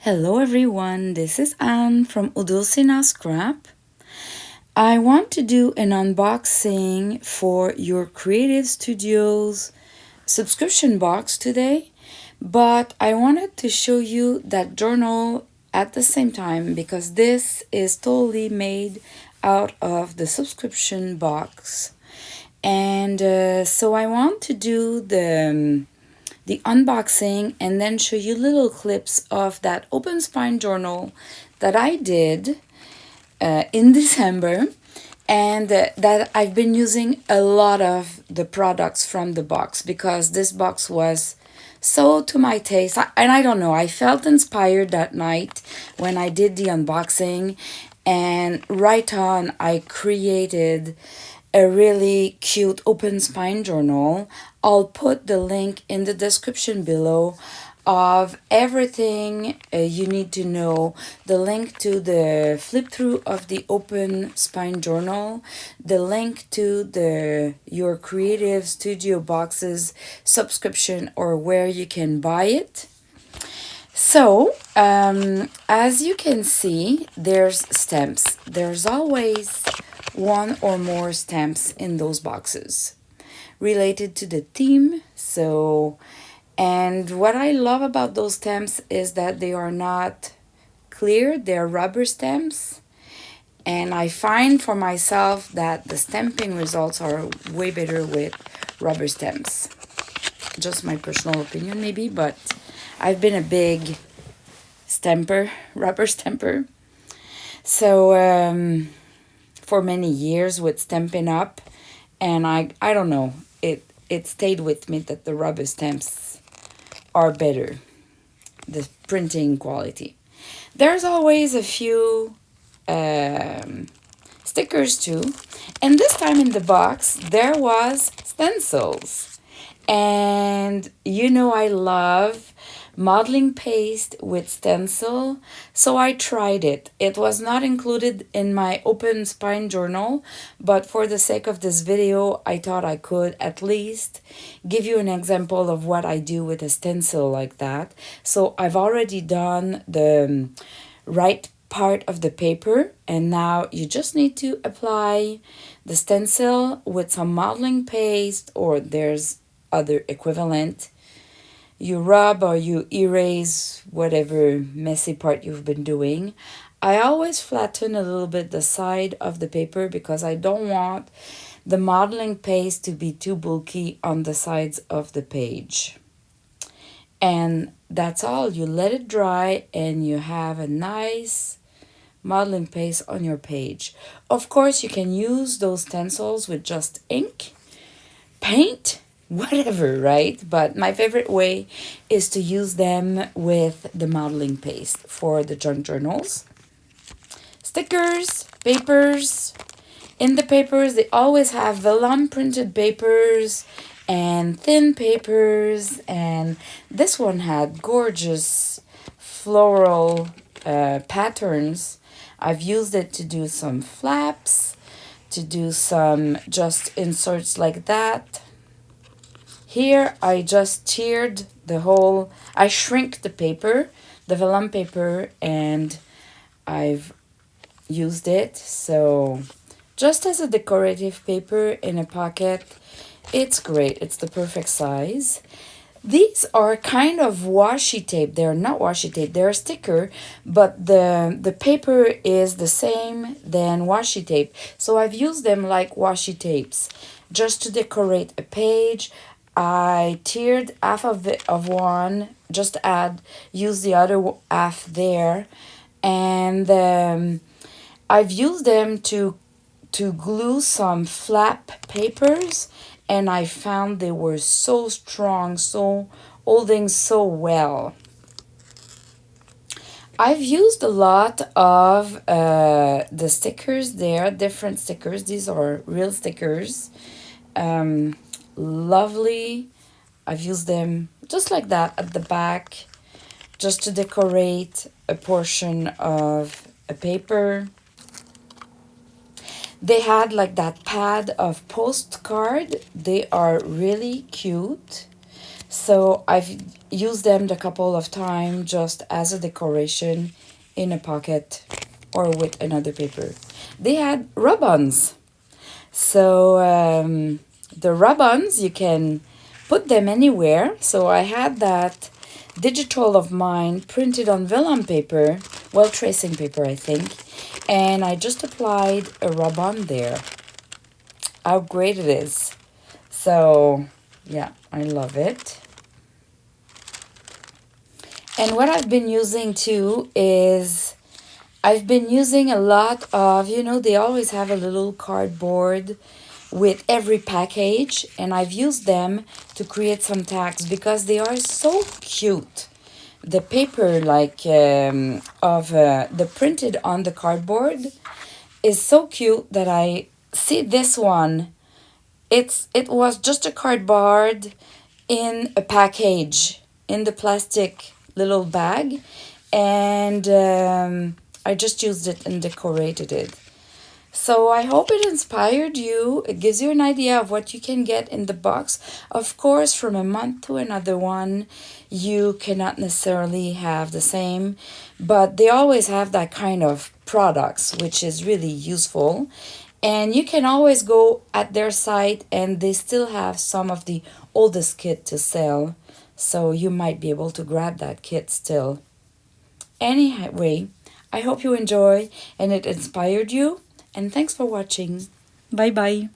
Hello everyone, this is Anne from Odulcina Scrap. I want to do an unboxing for your Creative Studios subscription box today, but I wanted to show you that journal at the same time because this is totally made out of the subscription box. And so I want to do the unboxing and then show you little clips of that open spine journal that I did in December, and that I've been using a lot of the products from the box because this box was so to my taste. And I don't know, I felt inspired that night when I did the unboxing, and right on I created a really cute open spine journal. I'll put the link in the description below of everything you need to know, the link to the flip through of the open spine journal, the link to the your Creative Studio Boxes subscription or where you can buy it. So, as you can see, there's stamps. There's always one or more stamps in those boxes related to the theme. So, and what I love about those stamps is that they are not clear, they're rubber stamps. And I find for myself that the stamping results are way better with rubber stamps. Just my personal opinion maybe, but I've been a big stamper, rubber stamper. So for many years with Stampin' Up, and I don't know, it stayed with me that the rubber stamps are better, the printing quality. There's always a few stickers too, and this time in the box there was stencils. And you know I love modeling paste with stencil, so I tried it. It was not included in my open spine journal, but for the sake of this video I thought I could at least give you an example of what I do with a stencil like that. So I've already done the right part of the paper, and now you just need to apply the stencil with some modeling paste, or there's other equivalent. You rub or you erase whatever messy part you've been doing. I always flatten a little bit the side of the paper because I don't want the modeling paste to be too bulky on the sides of the page. And that's all. You let it dry and you have a nice modeling paste on your page. Of course, you can use those stencils with just ink, paint, whatever, right? But my favorite way is to use them with the modeling paste for the junk journals. Stickers, papers. In the papers, they always have vellum printed papers and thin papers, and this one had gorgeous floral patterns. I've used it to do some flaps, to do some just inserts like that. Here I just tiered the whole, I shrink the paper, the vellum paper, and I've used it. So just as a decorative paper in a pocket, it's great. It's the perfect size. These are kind of washi tape. They're not washi tape, they're a sticker, but the paper is the same than washi tape. So I've used them like washi tapes just to decorate a page. I tiered half of one, just use the other half there, and I've used them to glue some flap papers, and I found they were so strong, so holding so well. I've used a lot of the stickers there, different stickers. These are real stickers. Lovely. I've used them just like that at the back, just to decorate a portion of a paper. They had like that pad of postcard. They are really cute. So I've used them a couple of times just as a decoration in a pocket or with another paper. They had rub-ons. So the rub-ons, you can put them anywhere. So I had that digital of mine printed on vellum paper, well, tracing paper, I think. And I just applied a rub-on there. How great it is. So, yeah, I love it. And what I've been using too is I've been using a lot of, they always have a little cardboard with every package, and I've used them to create some tags because they are so cute. The paper, like of the printed on the cardboard, is so cute that I see this one. It was just a cardboard in a package in the plastic little bag, and I just used it and decorated it. So I hope it inspired you. It gives you an idea of what you can get in the box. Of course, from a month to another one, you cannot necessarily have the same, but they always have that kind of products, which is really useful. And you can always go at their site, and they still have some of the oldest kit to sell. So you might be able to grab that kit still. Anyway, I hope you enjoy and it inspired you. And thanks for watching. Bye bye.